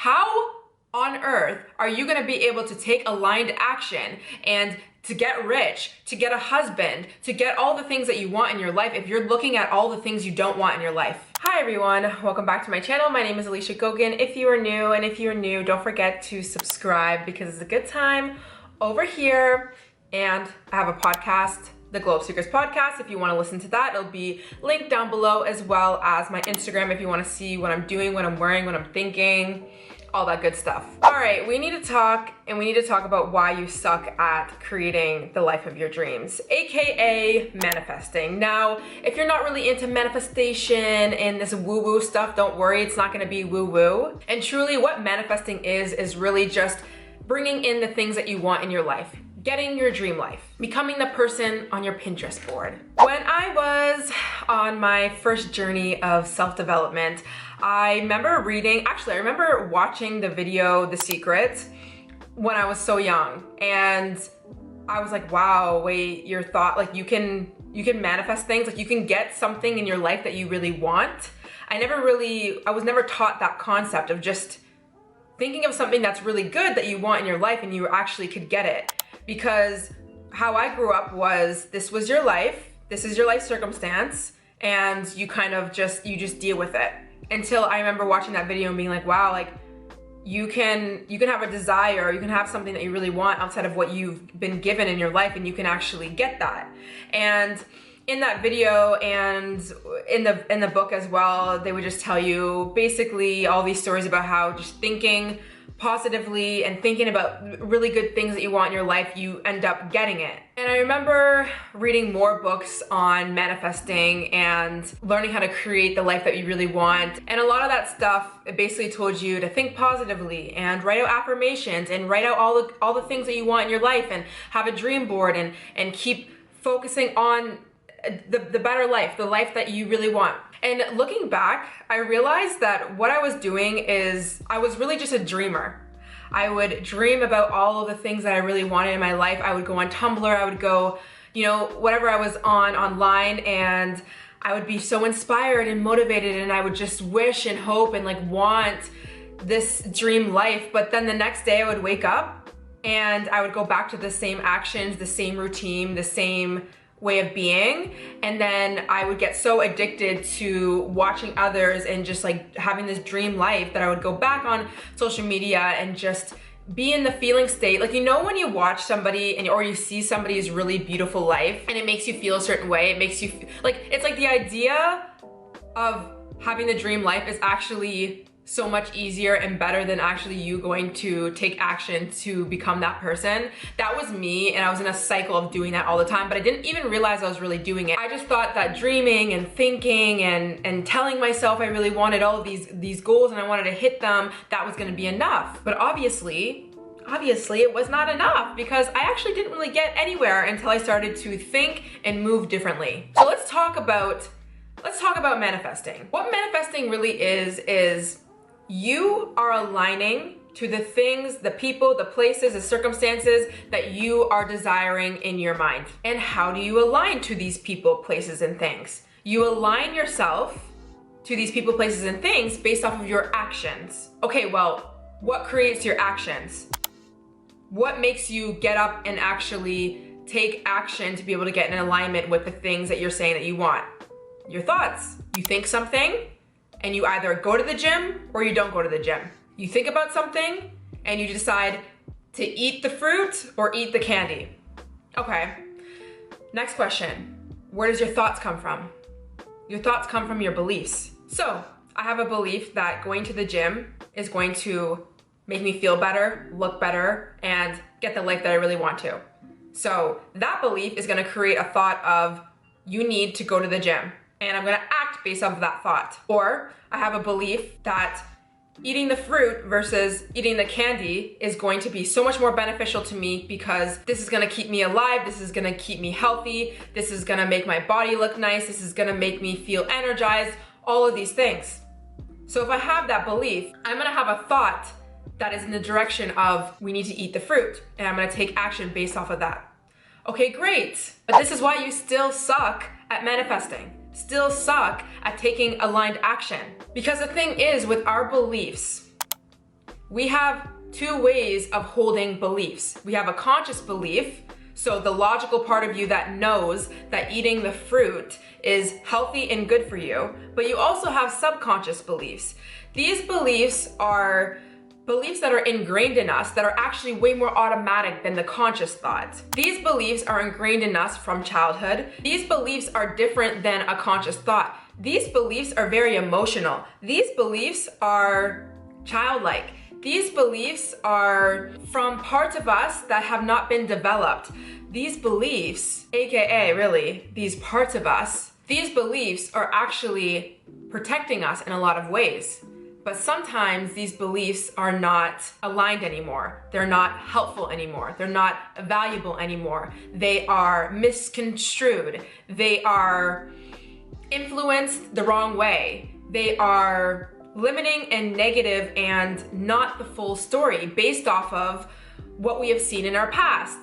How on earth are you gonna be able to take aligned action and to get rich, to get a husband, to get all the things that you want in your life if you're looking at all the things you don't want in your life? Hi everyone, welcome back to my channel. My name is Alicia Gogan. If you are new, and if you're new, don't forget to subscribe because it's a good time over here. And I have a podcast, the Globe Seekers podcast. If you want to listen to that, it'll be linked down below, as well as my Instagram if you want to see what I'm doing, what I'm wearing, what I'm thinking, all that good stuff. All right, we need to talk about why you suck at creating the life of your dreams, aka manifesting. Now, if you're not really into manifestation and this woo-woo stuff, don't worry, it's not gonna be woo-woo. And truly what manifesting is really just bringing in the things that you want in your life. Getting your dream life, becoming the person on your Pinterest board. When I was on my first journey of self-development, I remember watching the video, The Secret, when I was so young. And I was like, wow, wait, your thought, like you can manifest things, like you can get something in your life that you really want. I was never taught that concept of just thinking of something that's really good that you want in your life and you actually could get it. Because how I grew up was, this was your life, this is your life circumstance, and you just deal with it. Until I remember watching that video and being like, wow, like you can have a desire, you can have something that you really want outside of what you've been given in your life, and you can actually get that. And in that video and in the book as well, they would just tell you basically all these stories about how just thinking positively and thinking about really good things that you want in your life, you end up getting it. And I remember reading more books on manifesting and learning how to create the life that you really want. And a lot of that stuff, it basically told you to think positively and write out affirmations and write out all the things that you want in your life and have a dream board and keep focusing on the better life, the life that you really want. And looking back, I realized that what I was doing is I was really just a dreamer. I would dream about all of the things that I really wanted in my life. I would go on Tumblr, I would go, whatever I was online, and I would be so inspired and motivated, and I would just wish and hope and like want this dream life. But then the next day I would wake up and I would go back to the same actions, the same routine, the same way of being, and then I would get so addicted to watching others and just like having this dream life that I would go back on social media and just be in the feeling state. Like, when you watch somebody or you see somebody's really beautiful life and it makes you feel a certain way, it makes you it's like the idea of having the dream life is actually so much easier and better than actually you going to take action to become that person. That was me, and I was in a cycle of doing that all the time, but I didn't even realize I was really doing it. I just thought that dreaming and thinking and telling myself I really wanted all of these goals and I wanted to hit them, that was gonna be enough. But obviously it was not enough, because I actually didn't really get anywhere until I started to think and move differently. So let's talk about manifesting. What manifesting really is you are aligning to the things, the people, the places, the circumstances that you are desiring in your mind. And how do you align to these people, places, and things? You align yourself to these people, places, and things based off of your actions. Okay, well, what creates your actions? What makes you get up and actually take action to be able to get in alignment with the things that you're saying that you want? Your thoughts. You think something, and you either go to the gym or you don't go to the gym. You think about something and you decide to eat the fruit or eat the candy. Okay, next question. Where does your thoughts come from? Your thoughts come from your beliefs. So I have a belief that going to the gym is going to make me feel better, look better, and get the life that I really want to. So that belief is gonna create a thought of, you need to go to the gym. And I'm gonna act based off of that thought. Or I have a belief that eating the fruit versus eating the candy is going to be so much more beneficial to me, because this is gonna keep me alive, this is gonna keep me healthy, this is gonna make my body look nice, this is gonna make me feel energized, all of these things. So if I have that belief, I'm gonna have a thought that is in the direction of, we need to eat the fruit, and I'm gonna take action based off of that. Okay, great. But this is why you still suck at manifesting. Still suck at taking aligned action. Because the thing is, with our beliefs, We have two ways of holding beliefs. We have a conscious belief, so the logical part of you that knows that eating the fruit is healthy and good for you, but you also have subconscious beliefs. These beliefs are beliefs that are ingrained in us that are actually way more automatic than the conscious thought. These beliefs are ingrained in us from childhood. These beliefs are different than a conscious thought. These beliefs are very emotional. These beliefs are childlike. These beliefs are from parts of us that have not been developed. These beliefs, aka really, these parts of us, these beliefs are actually protecting us in a lot of ways. But sometimes these beliefs are not aligned anymore. They're not helpful anymore. They're not valuable anymore. They are misconstrued. They are influenced the wrong way. They are limiting and negative and not the full story based off of what we have seen in our past.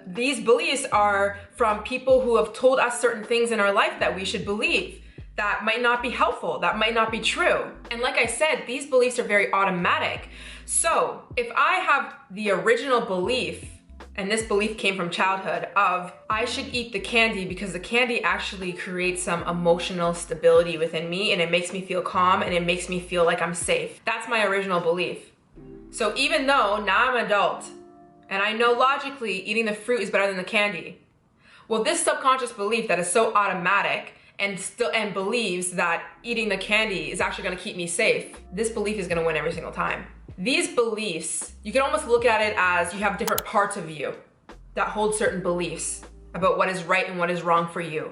These beliefs are from people who have told us certain things in our life that we should believe. That might not be helpful, that might not be true. And like I said, these beliefs are very automatic. So if I have the original belief, and this belief came from childhood, of I should eat the candy because the candy actually creates some emotional stability within me and it makes me feel calm and it makes me feel like I'm safe. That's my original belief. So even though now I'm an adult and I know logically eating the fruit is better than the candy, well, this subconscious belief that is so automatic and believes that eating the candy is actually gonna keep me safe, this belief is gonna win every single time. These beliefs, you can almost look at it as you have different parts of you that hold certain beliefs about what is right and what is wrong for you.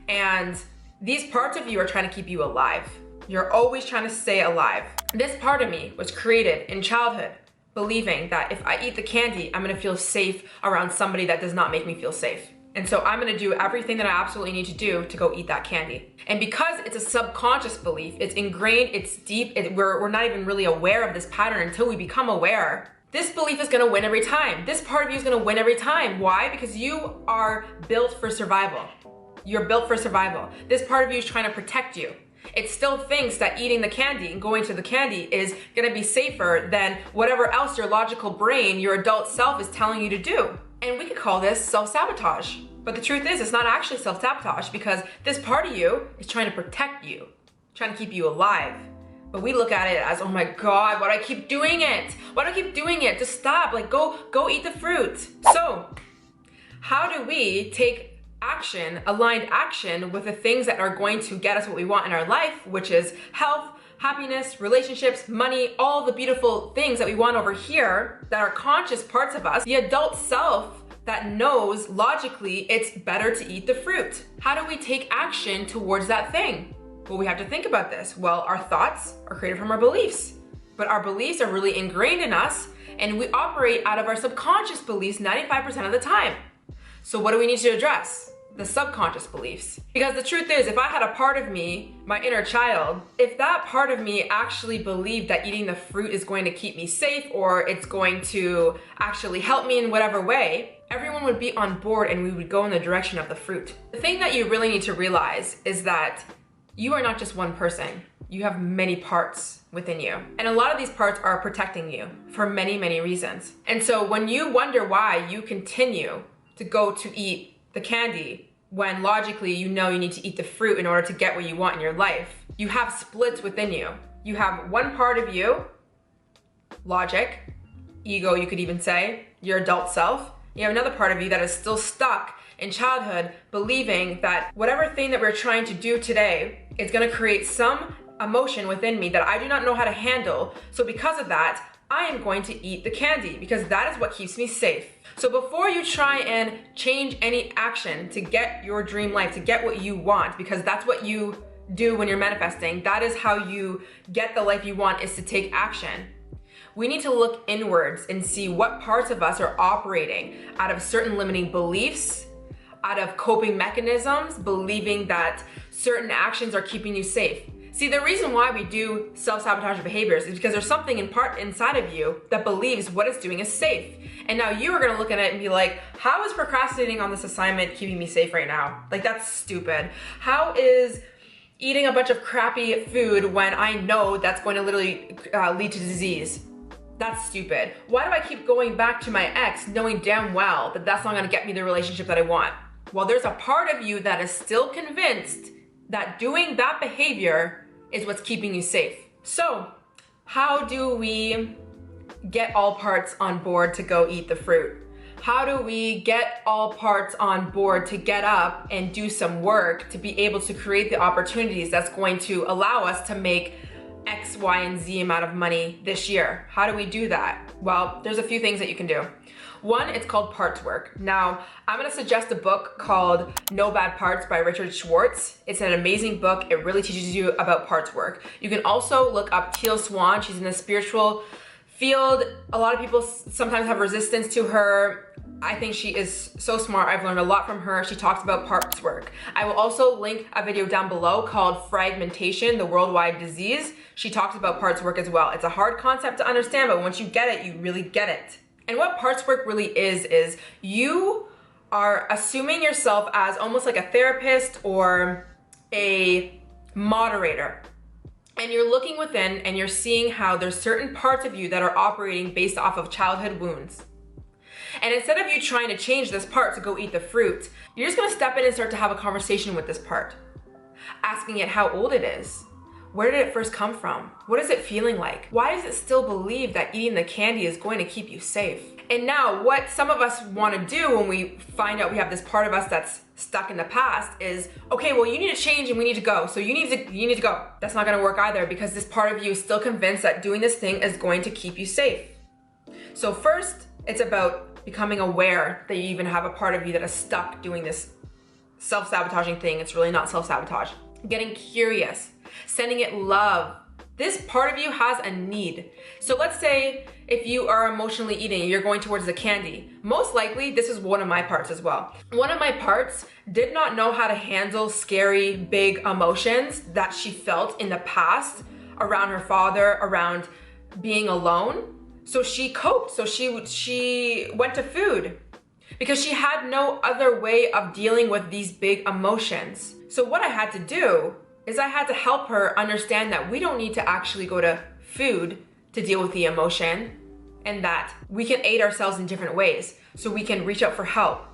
And these parts of you are trying to keep you alive. You're always trying to stay alive. This part of me was created in childhood, believing that if I eat the candy, I'm gonna feel safe around somebody that does not make me feel safe. And so I'm gonna do everything that I absolutely need to do to go eat that candy. And because it's a subconscious belief, it's ingrained, it's deep, we're not even really aware of this pattern until we become aware. This belief is gonna win every time. This part of you is gonna win every time. Why? Because you are built for survival. You're built for survival. This part of you is trying to protect you. It still thinks that eating the candy and going to the candy is gonna be safer than whatever else your logical brain, your adult self is telling you to do. And we could call this self-sabotage. But the truth is, it's not actually self-sabotage because this part of you is trying to protect you, trying to keep you alive. But we look at it as, oh my God, why do I keep doing it? Why do I keep doing it? Just stop, like go eat the fruit. So how do we take action, aligned action with the things that are going to get us what we want in our life, which is health, happiness, relationships, money, all the beautiful things that we want over here that are conscious parts of us, the adult self that knows logically it's better to eat the fruit. How do we take action towards that thing? Well, we have to think about this. Well, our thoughts are created from our beliefs, but our beliefs are really ingrained in us and we operate out of our subconscious beliefs 95% of the time. So what do we need to address? The subconscious beliefs. Because the truth is, if I had a part of me, my inner child, if that part of me actually believed that eating the fruit is going to keep me safe or it's going to actually help me in whatever way, everyone would be on board and we would go in the direction of the fruit. The thing that you really need to realize is that you are not just one person. You have many parts within you. And a lot of these parts are protecting you for many, many reasons. And so when you wonder why you continue to go to eat the candy when logically you know you need to eat the fruit in order to get what you want in your life, you have splits within you. You have one part of you, logic, ego you could even say, your adult self. You have another part of you that is still stuck in childhood, believing that whatever thing that we're trying to do today is gonna create some emotion within me that I do not know how to handle. So because of that, I am going to eat the candy because that is what keeps me safe. So before you try and change any action to get your dream life, to get what you want, because that's what you do when you're manifesting, that is how you get the life you want, is to take action. We need to look inwards and see what parts of us are operating out of certain limiting beliefs, out of coping mechanisms, believing that certain actions are keeping you safe. See, the reason why we do self-sabotage behaviors is because there's something in part inside of you that believes what it's doing is safe. And now you are gonna look at it and be like, how is procrastinating on this assignment keeping me safe right now? Like, that's stupid. How is eating a bunch of crappy food when I know that's going to literally lead to disease? That's stupid. Why do I keep going back to my ex knowing damn well that that's not gonna get me the relationship that I want? Well, there's a part of you that is still convinced that doing that behavior is what's keeping you safe. So, how do we get all parts on board to go eat the fruit? How do we get all parts on board to get up and do some work to be able to create the opportunities that's going to allow us to make X, Y, and Z amount of money this year? How do we do that? Well, there's a few things that you can do. One, it's called parts work. Now, I'm gonna suggest a book called No Bad Parts by Richard Schwartz. It's an amazing book. It really teaches you about parts work. You can also look up Teal Swan. She's in the spiritual field. A lot of people sometimes have resistance to her. I think she is so smart. I've learned a lot from her. She talks about parts work. I will also link a video down below called Fragmentation, the Worldwide Disease. She talks about parts work as well. It's a hard concept to understand, but once you get it, you really get it. And what parts work really is you are assuming yourself as almost like a therapist or a moderator. And you're looking within and you're seeing how there's certain parts of you that are operating based off of childhood wounds. And instead of you trying to change this part to go eat the fruit, you're just gonna step in and start to have a conversation with this part. Asking it how old it is. Where did it first come from? What is it feeling like? Why does it still believe that eating the candy is going to keep you safe? And now what some of us want to do when we find out we have this part of us that's stuck in the past is, okay, well, you need to change and we need to go. So you need to go. That's not going to work either, because this part of you is still convinced that doing this thing is going to keep you safe. So first, it's about becoming aware that you even have a part of you that is stuck doing this self-sabotaging thing. It's really not self-sabotage. Getting curious, sending it love. This part of you has a need. So let's say if you are emotionally eating, you're going towards the candy. Most likely, this is one of my parts as well. One of my parts did not know how to handle scary, big emotions that she felt in the past around her father, around being alone. So she coped. So she went to food because she had no other way of dealing with these big emotions. So what I had to do is I had to help her understand that we don't need to actually go to food to deal with the emotion, and that we can aid ourselves in different ways. So we can reach out for help.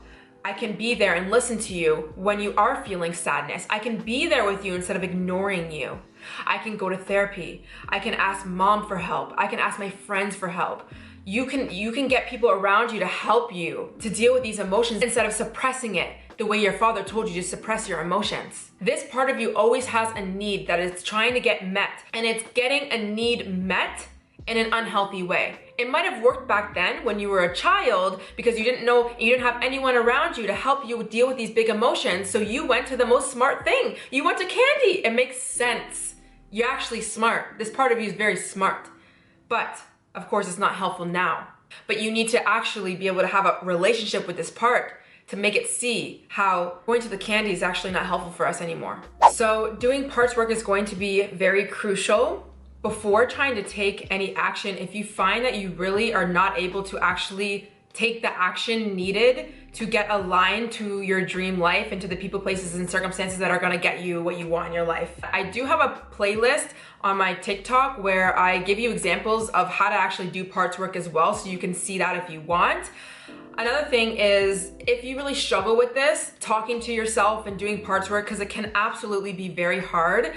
I can be there and listen to you when you are feeling sadness. I can be there with you instead of ignoring you. I can go to therapy. I can ask mom for help. I can ask my friends for help. You can get people around you to help you to deal with these emotions instead of suppressing it the way your father told you to suppress your emotions. This part of you always has a need that it's trying to get met, and it's getting a need met in an unhealthy way. It might have worked back then when you were a child because you didn't have anyone around you to help you deal with these big emotions, so you went to the most smart thing. You went to candy. It makes sense. You're actually smart. This part of you is very smart. But of course, it's not helpful now. But you need to actually be able to have a relationship with this part to make it see how going to the candy is actually not helpful for us anymore. So doing parts work is going to be very crucial before trying to take any action. If you find that you really are not able to actually take the action needed to get aligned to your dream life and to the people, places, and circumstances that are gonna get you what you want in your life. I do have a playlist on my TikTok where I give you examples of how to actually do parts work as well, so you can see that if you want. Another thing is, if you really struggle with this, talking to yourself and doing parts work, because it can absolutely be very hard,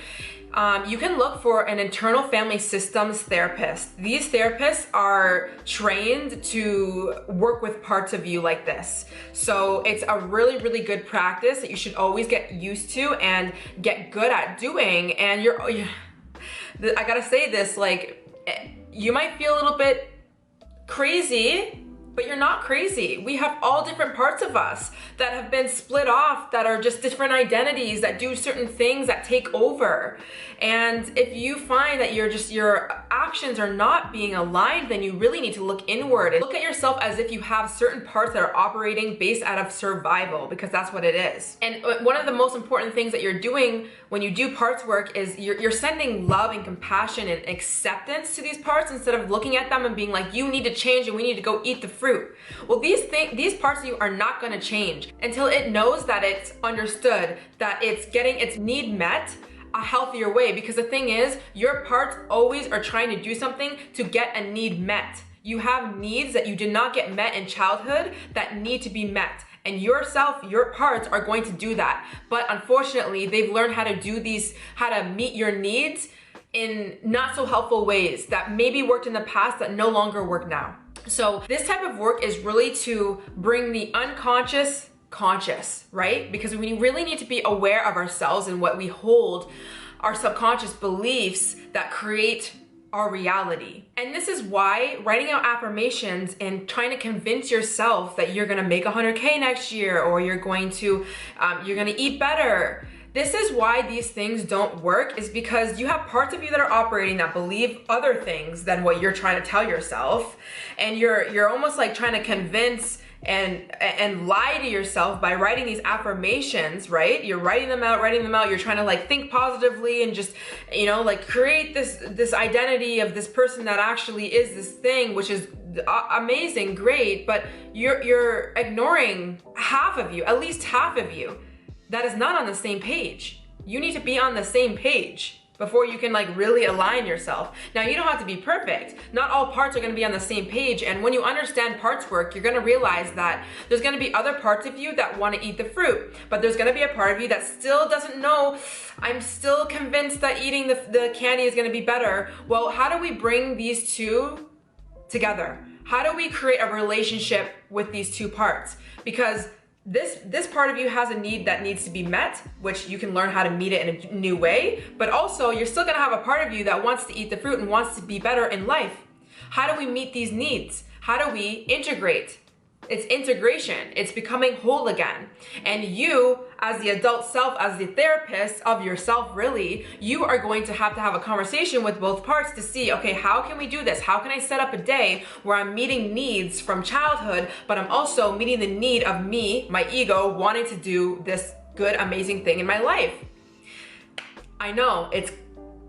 you can look for an internal family systems therapist. These therapists are trained to work with parts of you like this. So it's a really, really good practice that you should always get used to and get good at doing. And I gotta say this, like, you might feel a little bit crazy, but you're not crazy. We have all different parts of us that have been split off, that are just different identities, that do certain things, that take over. And if you find that your actions are not being aligned, then you really need to look inward and look at yourself as if you have certain parts that are operating based out of survival, because that's what it is. And one of the most important things that you're doing when you do parts work is you're sending love and compassion and acceptance to these parts, instead of looking at them and being like, you need to change and we need to go eat the fruit. Well, these parts of you are not going to change until it knows that it's understood, that it's getting its need met a healthier way, because the thing is, your parts always are trying to do something to get a need met. You have needs that you did not get met in childhood that need to be met. And yourself, your parts are going to do that. But unfortunately, they've learned how to do these, how to meet your needs in not so helpful ways that maybe worked in the past that no longer work now. So this type of work is really to bring the unconscious conscious, right? Because we really need to be aware of ourselves and what we hold, our subconscious beliefs that create our reality. And this is why writing out affirmations and trying to convince yourself that you're gonna make 100K next year, or you're gonna eat better. This is why these things don't work, is because you have parts of you that are operating that believe other things than what you're trying to tell yourself. And you're almost like trying to convince and lie to yourself by writing these affirmations, right? You're writing them out. You're trying to like think positively and just, like create this identity of this person that actually is this thing, which is amazing, great, but you're ignoring half of you, at least half of you, that is not on the same page. You need to be on the same page before you can like really align yourself. Now, you don't have to be perfect. Not all parts are gonna be on the same page. And when you understand parts work, you're gonna realize that there's gonna be other parts of you that wanna eat the fruit, but there's gonna be a part of you that still doesn't know, I'm still convinced that eating the candy is gonna be better. Well, how do we bring these two together? How do we create a relationship with these two parts? Because this part of you has a need that needs to be met, which you can learn how to meet it in a new way, but also you're still gonna have a part of you that wants to eat the fruit and wants to be better in life. How do we meet these needs? How do we integrate? It's integration. It's becoming whole again. And you, as the adult self, as the therapist of yourself, really, you are going to have a conversation with both parts to see, okay, how can we do this? How can I set up a day where I'm meeting needs from childhood, but I'm also meeting the need of me, my ego, wanting to do this good, amazing thing in my life? I know it's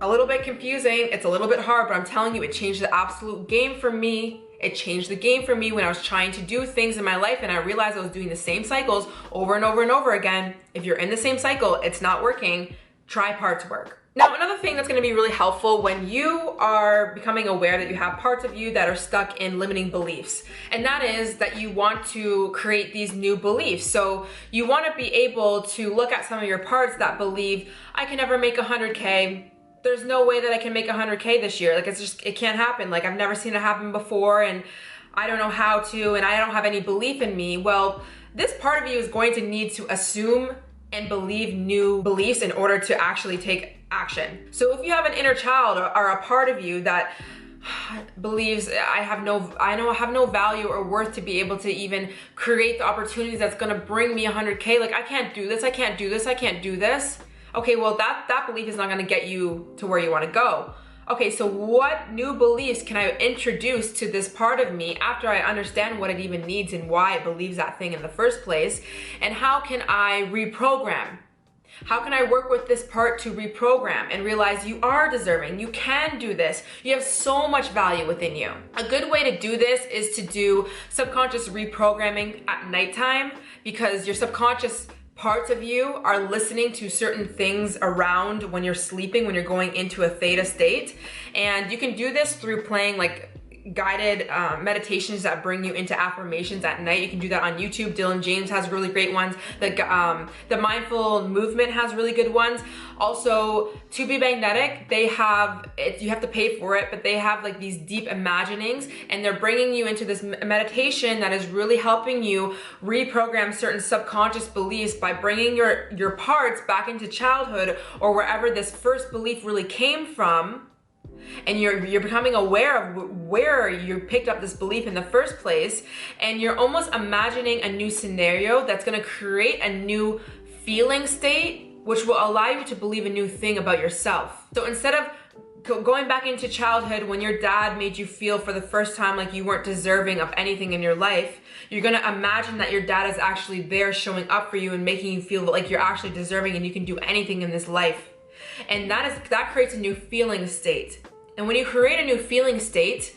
a little bit confusing. It's a little bit hard, but I'm telling you, it changed the absolute game for me. It changed the game for me when I was trying to do things in my life and I realized I was doing the same cycles over and over and over again. If you're in the same cycle, it's not working, try parts work. Now, another thing that's gonna be really helpful when you are becoming aware that you have parts of you that are stuck in limiting beliefs, and that is that you want to create these new beliefs. So you wanna be able to look at some of your parts that believe, I can never make 100K, there's no way that I can make 100K this year. Like, it can't happen. Like, I've never seen it happen before and I don't know how to, and I don't have any belief in me. Well, this part of you is going to need to assume and believe new beliefs in order to actually take action. So if you have an inner child or a part of you that believes I have no value or worth to be able to even create the opportunities that's gonna bring me 100K, like I can't do this, I can't do this, I can't do this. Okay, well that belief is not gonna get you to where you wanna go. Okay, so what new beliefs can I introduce to this part of me after I understand what it even needs and why it believes that thing in the first place? And how can I reprogram? How can I work with this part to reprogram and realize you are deserving, you can do this, you have so much value within you? A good way to do this is to do subconscious reprogramming at nighttime, because your subconscious parts of you are listening to certain things around when you're sleeping, when you're going into a theta state. And you can do this through playing like guided meditations that bring you into affirmations at night. You can do that on YouTube. Dylan James has really great ones. The Mindful Movement has really good ones. Also, To Be Magnetic, they have, you have to pay for it, but they have like these deep imaginings and they're bringing you into this meditation that is really helping you reprogram certain subconscious beliefs by bringing your parts back into childhood or wherever this first belief really came from. And you're becoming aware of where you picked up this belief in the first place, and you're almost imagining a new scenario that's going to create a new feeling state, which will allow you to believe a new thing about yourself. So instead of going back into childhood when your dad made you feel for the first time like you weren't deserving of anything in your life, you're going to imagine that your dad is actually there showing up for you and making you feel like you're actually deserving and you can do anything in this life. And that creates a new feeling state. And when you create a new feeling state,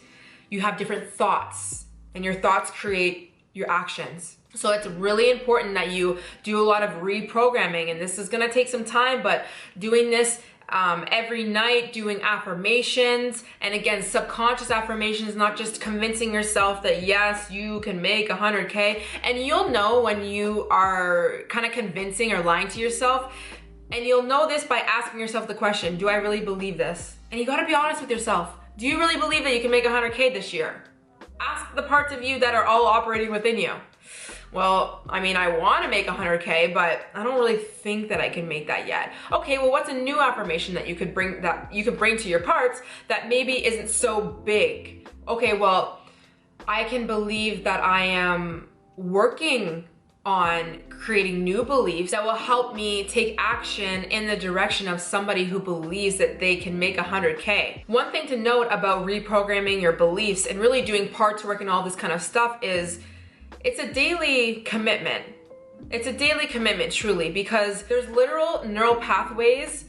you have different thoughts, and your thoughts create your actions. So it's really important that you do a lot of reprogramming, and this is gonna take some time, but doing this every night doing affirmations, and again, subconscious affirmations, not just convincing yourself that yes, you can make 100K. And you'll know when you are kind of convincing or lying to yourself, and you'll know this by asking yourself the question, do I really believe this? And you gotta be honest with yourself. Do you really believe that you can make 100K this year? Ask the parts of you that are all operating within you. Well, I mean, I want to make 100K, but I don't really think that I can make that yet. Okay, well, what's a new affirmation that you could bring to your parts that maybe isn't so big? Okay, well, I can believe that I am working on creating new beliefs that will help me take action in the direction of somebody who believes that they can make 100K. One thing to note about reprogramming your beliefs and really doing parts work and all this kind of stuff is it's a daily commitment. It's a daily commitment, truly, because there's literal neural pathways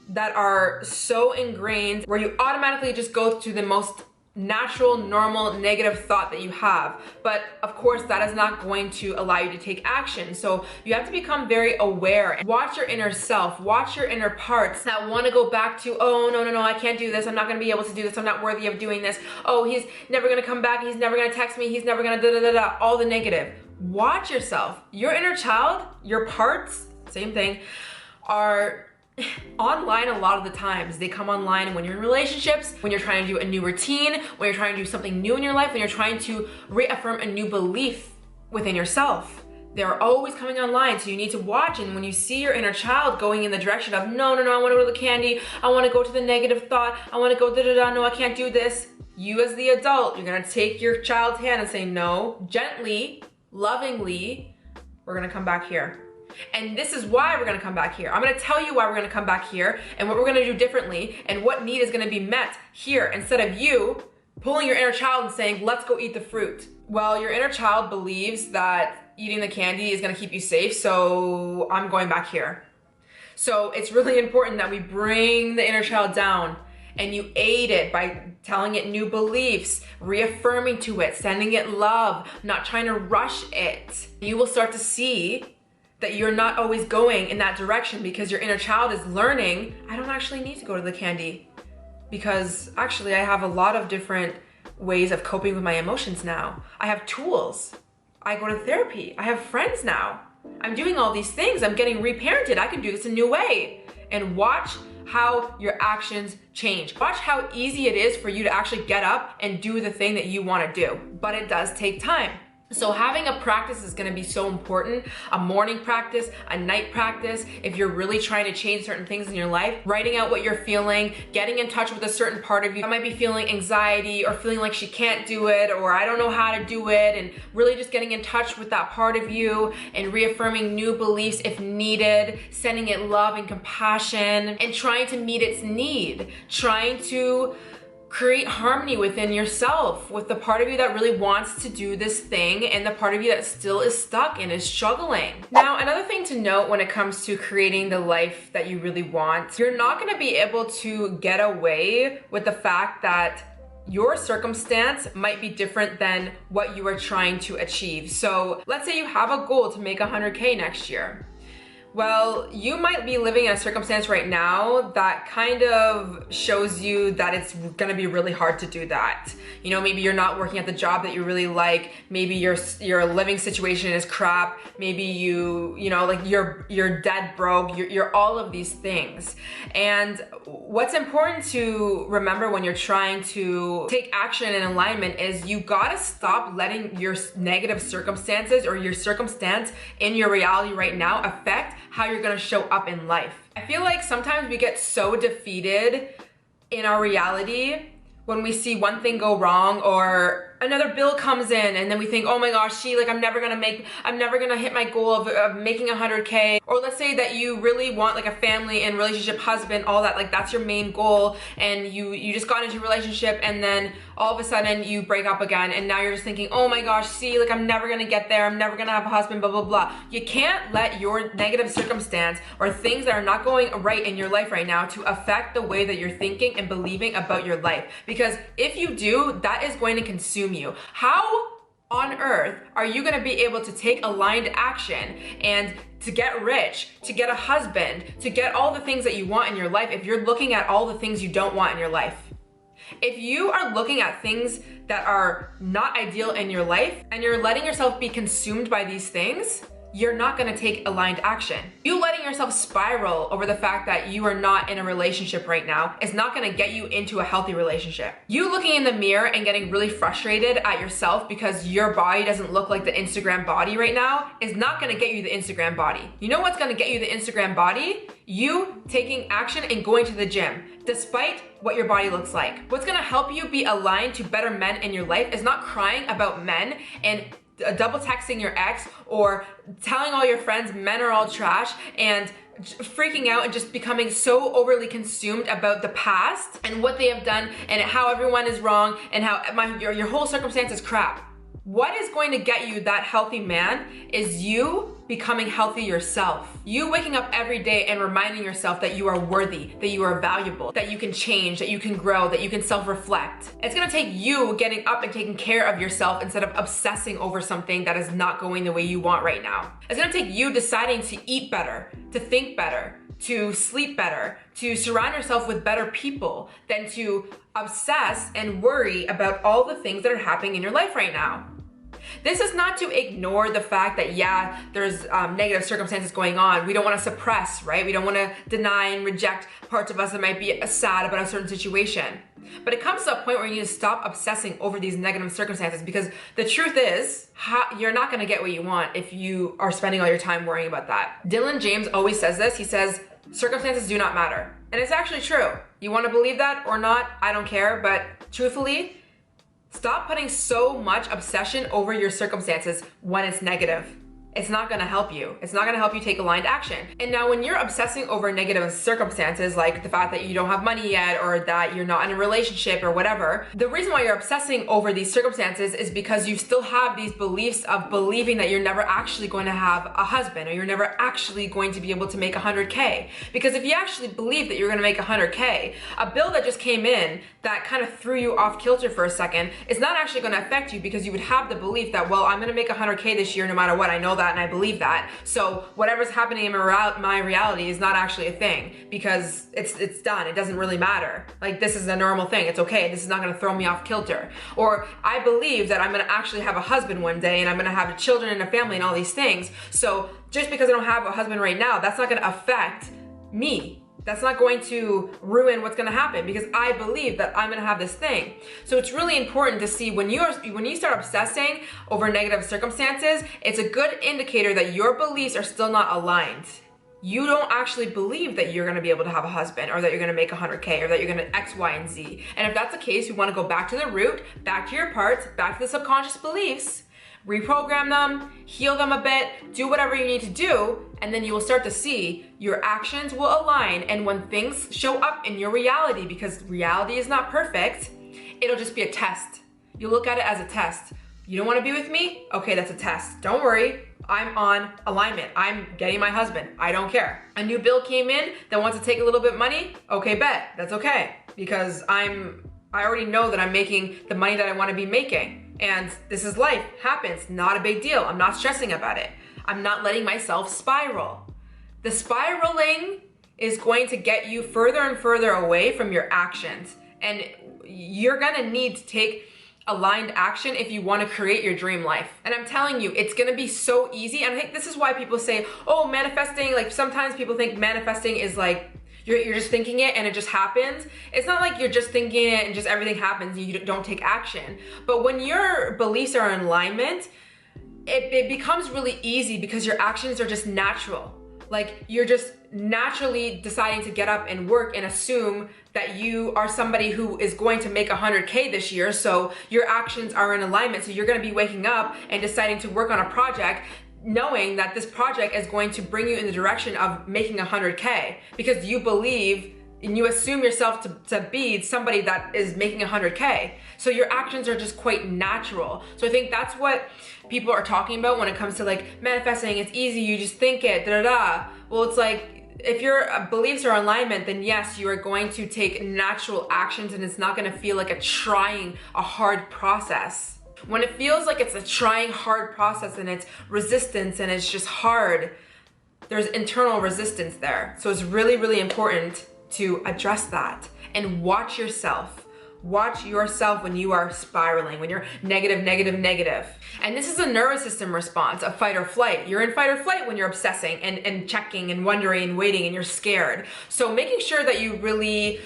that are so ingrained where you automatically just go to the most natural, normal, negative thought that you have. But of course, that is not going to allow you to take action. So you have to become very aware and watch your inner self, watch your inner parts that want to go back to, oh, no, I can't do this. I'm not going to be able to do this. I'm not worthy of doing this. Oh, he's never going to come back. He's never going to text me. He's never going to da-da-da-da, all the negative. Watch yourself. Your inner child, your parts, same thing, are online a lot of the times. They come online when you're in relationships, when you're trying to do a new routine, when you're trying to do something new in your life, when you're trying to reaffirm a new belief within yourself. They're always coming online, so you need to watch. And when you see your inner child going in the direction of, no, I want to go to the candy, I want to go to the negative thought, I want to go da-da-da, no, I can't do this. You as the adult, you're going to take your child's hand and say, no, gently, lovingly, we're going to come back here. And this is why we're gonna come back here. I'm gonna tell you why we're gonna come back here and what we're gonna do differently and what need is gonna be met here, instead of you pulling your inner child and saying, let's go eat the fruit. Well, your inner child believes that eating the candy is gonna keep you safe, so I'm going back here. So it's really important that we bring the inner child down and you aid it by telling it new beliefs, reaffirming to it, sending it love, not trying to rush it. You will start to see that you're not always going in that direction because your inner child is learning, I don't actually need to go to the candy because actually I have a lot of different ways of coping with my emotions now. I have tools. I go to therapy. I have friends now. I'm doing all these things. I'm getting reparented. I can do this a new way. And watch how your actions change. Watch how easy it is for you to actually get up and do the thing that you want to do. But it does take time. So having a practice is going to be so important. A morning practice, a night practice. If you're really trying to change certain things in your life, writing out what you're feeling, getting in touch with a certain part of you that might be feeling anxiety or feeling like she can't do it or I don't know how to do it, and really just getting in touch with that part of you and reaffirming new beliefs if needed, sending it love and compassion and trying to meet its need, trying to create harmony within yourself with the part of you that really wants to do this thing and the part of you that still is stuck and is struggling. Now, another thing to note when it comes to creating the life that you really want, you're not going to be able to get away with the fact that your circumstance might be different than what you are trying to achieve. So let's say you have a goal to make 100K next year. Well, you might be living in a circumstance right now that kind of shows you that it's gonna be really hard to do that. You know, maybe you're not working at the job that you really like. Maybe your living situation is crap. Maybe you know, like you're dead broke. You're all of these things. And what's important to remember when you're trying to take action in alignment is you gotta stop letting your negative circumstances or your circumstance in your reality right now affect how you're gonna show up in life. I feel like sometimes we get so defeated in our reality when we see one thing go wrong or another bill comes in and then we think, oh my gosh, I'm never gonna hit my goal of making 100K. Or let's say that you really want like a family and relationship, husband, all that, like that's your main goal, and you just got into a relationship and then all of a sudden you break up again and now you're just thinking, oh my gosh, I'm never gonna get there, I'm never gonna have a husband, blah, blah, blah. You can't let your negative circumstance or things that are not going right in your life right now to affect the way that you're thinking and believing about your life. Because if you do, that is going to consume you. How on earth are you going to be able to take aligned action and to get rich, to get a husband, to get all the things that you want in your life if you're looking at all the things you don't want in your life? If you are looking at things that are not ideal in your life and you're letting yourself be consumed by these things, you're not gonna take aligned action. You letting yourself spiral over the fact that you are not in a relationship right now is not gonna get you into a healthy relationship. You looking in the mirror and getting really frustrated at yourself because your body doesn't look like the Instagram body right now is not gonna get you the Instagram body. You know what's gonna get you the Instagram body? You taking action and going to the gym, despite what your body looks like. What's gonna help you be aligned to better men in your life is not crying about men and double texting your ex or telling all your friends men are all trash and freaking out and just becoming so overly consumed about the past and what they have done and how everyone is wrong and how your whole circumstance is crap. What is going to get you that healthy man is you becoming healthy yourself. You waking up every day and reminding yourself that you are worthy, that you are valuable, that you can change, that you can grow, that you can self-reflect. It's gonna take you getting up and taking care of yourself instead of obsessing over something that is not going the way you want right now. It's gonna take you deciding to eat better, to think better, to sleep better, to surround yourself with better people than to obsess and worry about all the things that are happening in your life right now. This is not to ignore the fact that, yeah, there's negative circumstances going on. We don't want to suppress, right? We don't want to deny and reject parts of us that might be sad about a certain situation. But it comes to a point where you need to stop obsessing over these negative circumstances because the truth is, you're not going to get what you want if you are spending all your time worrying about that. Dylan James always says this. He says, circumstances do not matter. And it's actually true. You want to believe that or not? I don't care. But truthfully, stop putting so much obsession over your circumstances when it's negative. It's not gonna help you. It's not gonna help you take aligned action. And now when you're obsessing over negative circumstances, like the fact that you don't have money yet or that you're not in a relationship or whatever, the reason why you're obsessing over these circumstances is because you still have these beliefs of believing that you're never actually going to have a husband or you're never actually going to be able to make 100K. Because if you actually believe that you're gonna make 100K, a bill that just came in that kind of threw you off kilter for a second is not actually gonna affect you because you would have the belief that, well, I'm gonna make 100K this year no matter what. I know that and I believe that. So whatever's happening in my reality is not actually a thing because it's done. It doesn't really matter. Like, this is a normal thing. It's okay. This is not gonna throw me off kilter. Or I believe that I'm gonna actually have a husband one day and I'm gonna have children and a family and all these things. So just because I don't have a husband right now, that's not gonna affect me. That's not going to ruin what's gonna happen because I believe that I'm gonna have this thing. So it's really important to see when you start obsessing over negative circumstances, it's a good indicator that your beliefs are still not aligned. You don't actually believe that you're gonna be able to have a husband or that you're gonna make 100K or that you're gonna X, Y, and Z. And if that's the case, you wanna go back to the root, back to your parts, back to the subconscious beliefs, reprogram them, heal them a bit, do whatever you need to do, and then you will start to see your actions will align. And when things show up in your reality, because reality is not perfect, it'll just be a test. You look at it as a test. You don't want to be with me? Okay, that's a test. Don't worry. I'm on alignment. I'm getting my husband. I don't care. A new bill came in that wants to take a little bit of money? Okay, bet. That's okay. Because I already know that I'm making the money that I want to be making. And this is life, happens, not a big deal. I'm not stressing about it. I'm not letting myself spiral. The spiraling is going to get you further and further away from your actions. And you're gonna need to take aligned action if you wanna create your dream life. And I'm telling you, it's gonna be so easy. And I think this is why people say, oh, manifesting, like sometimes people think manifesting is like, you're just thinking it and it just happens. It's not like you're just thinking it and just everything happens and you don't take action. But when your beliefs are in alignment, it becomes really easy because your actions are just natural. Like, you're just naturally deciding to get up and work and assume that you are somebody who is going to make 100K this year. So your actions are in alignment. So you're gonna be waking up and deciding to work on a project knowing that this project is going to bring you in the direction of making 100K because you believe and you assume yourself to be somebody that is making 100K. So your actions are just quite natural. So I think that's what people are talking about when it comes to like manifesting. It's easy, you just think it, da-da-da. Well, it's like, if your beliefs are in alignment, then yes, you are going to take natural actions and it's not gonna feel like a hard process. When it feels like it's a trying hard process and it's resistance and it's just hard, there's internal resistance there. So it's really, really important to address that and watch yourself. Watch yourself when you are spiraling, when you're negative, negative, negative. And this is a nervous system response of fight or flight. You're in fight or flight when you're obsessing and checking and wondering and waiting and you're scared. So making sure that you really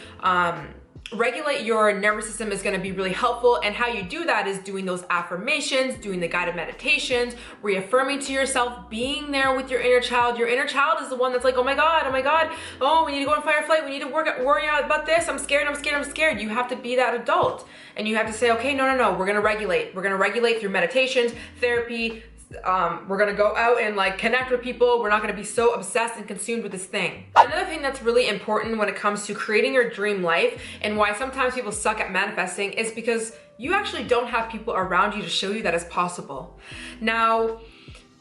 regulate your nervous system is going to be really helpful. And how you do that is doing those affirmations, doing the guided meditations, reaffirming to yourself, being there with your inner child. Your inner child is the one that's like, oh my God, oh, we need to go in fight or flight, we need to worry about this, I'm scared. You have to be that adult. And you have to say, okay, no, we're going to regulate. We're going to regulate through meditations, therapy. We're gonna go out and like connect with people. We're not gonna be so obsessed and consumed with this thing. Another thing that's really important when it comes to creating your dream life and why sometimes people suck at manifesting is because you actually don't have people around you to show you that it's possible. Now,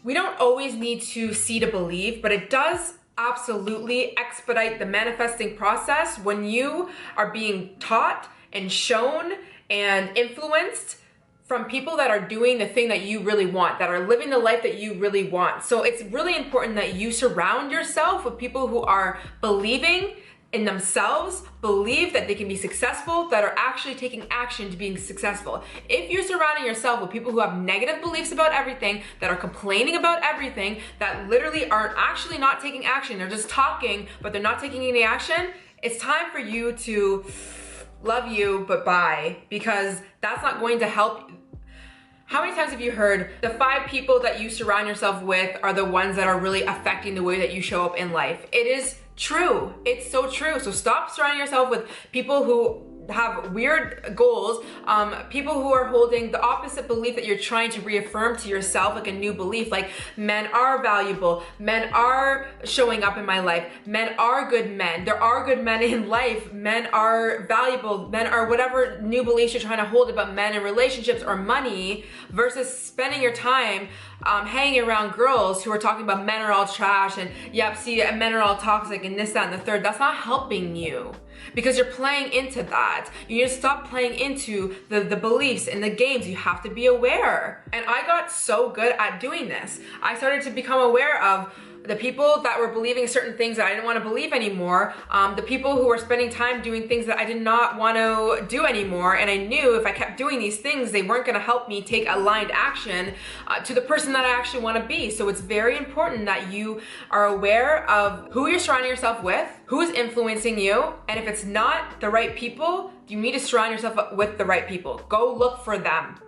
we don't always need to see to believe, but it does absolutely expedite the manifesting process when you are being taught and shown and influenced from people that are doing the thing that you really want, that are living the life that you really want. So it's really important that you surround yourself with people who are believing in themselves, believe that they can be successful, that are actually taking action to being successful. If you're surrounding yourself with people who have negative beliefs about everything, that are complaining about everything, that literally are actually not taking action, they're just talking, but they're not taking any action, it's time for you to love you, but bye, because that's not going to help. How many times have you heard the 5 people that you surround yourself with are the ones that are really affecting the way that you show up in life? It is true. It's so true. So stop surrounding yourself with people who have weird goals, people who are holding the opposite belief that you're trying to reaffirm to yourself, like a new belief, like men are valuable, men are showing up in my life, men are good men, there are good men in life, men are valuable, men are whatever new beliefs you're trying to hold about men and relationships or money, versus spending your time hanging around girls who are talking about men are all trash and yep, see, men are all toxic and this, that, and the third. That's not helping you because you're playing into that. You need to stop playing into the beliefs and the games. You have to be aware. And I got so good at doing this. I started to become aware of the people that were believing certain things that I didn't want to believe anymore, the people who were spending time doing things that I did not want to do anymore, and I knew if I kept doing these things, they weren't going to help me take aligned action to the person that I actually want to be. So it's very important that you are aware of who you're surrounding yourself with, who is influencing you, and if it's not the right people, you need to surround yourself with the right people. Go look for them.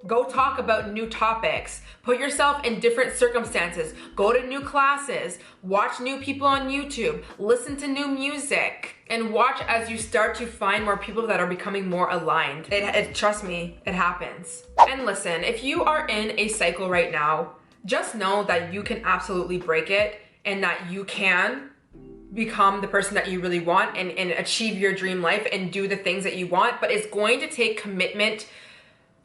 Go talk about new topics. Put yourself in different circumstances. Go to new classes. Watch new people on YouTube. Listen to new music. And watch as you start to find more people that are becoming more aligned. Trust me, it happens. And listen, if you are in a cycle right now, just know that you can absolutely break it and that you can become the person that you really want and achieve your dream life and do the things that you want. But it's going to take commitment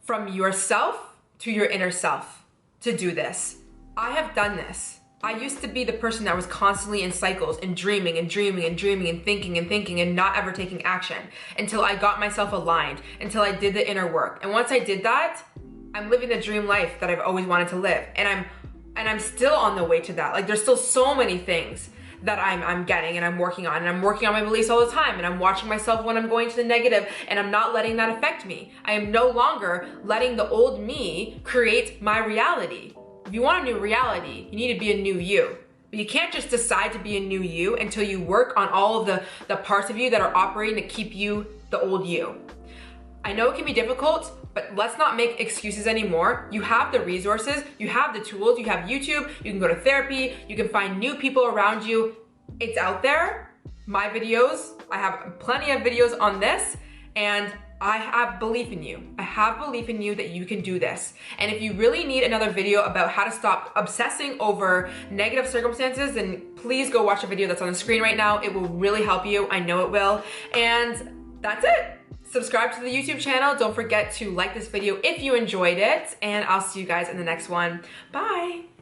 from yourself to your inner self to do this. I have done this. I used to be the person that was constantly in cycles and dreaming and dreaming and dreaming and thinking and not ever taking action until I got myself aligned, until I did the inner work. And once I did that, I'm living the dream life that I've always wanted to live. And I'm still on the way to that. Like there's still so many things that I'm getting and I'm working on, and I'm working on my beliefs all the time, and I'm watching myself when I'm going to the negative, and I'm not letting that affect me. I am no longer letting the old me create my reality. If you want a new reality, you need to be a new you. But you can't just decide to be a new you until you work on all of the parts of you that are operating to keep you the old you. I know it can be difficult, but let's not make excuses anymore. You have the resources, you have the tools, you have YouTube, you can go to therapy, you can find new people around you. It's out there. My videos, I have plenty of videos on this, and I have belief in you. I have belief in you that you can do this. And if you really need another video about how to stop obsessing over negative circumstances, then please go watch a video that's on the screen right now. It will really help you. I know it will. And that's it. Subscribe to the YouTube channel. Don't forget to like this video if you enjoyed it, and I'll see you guys in the next one. Bye.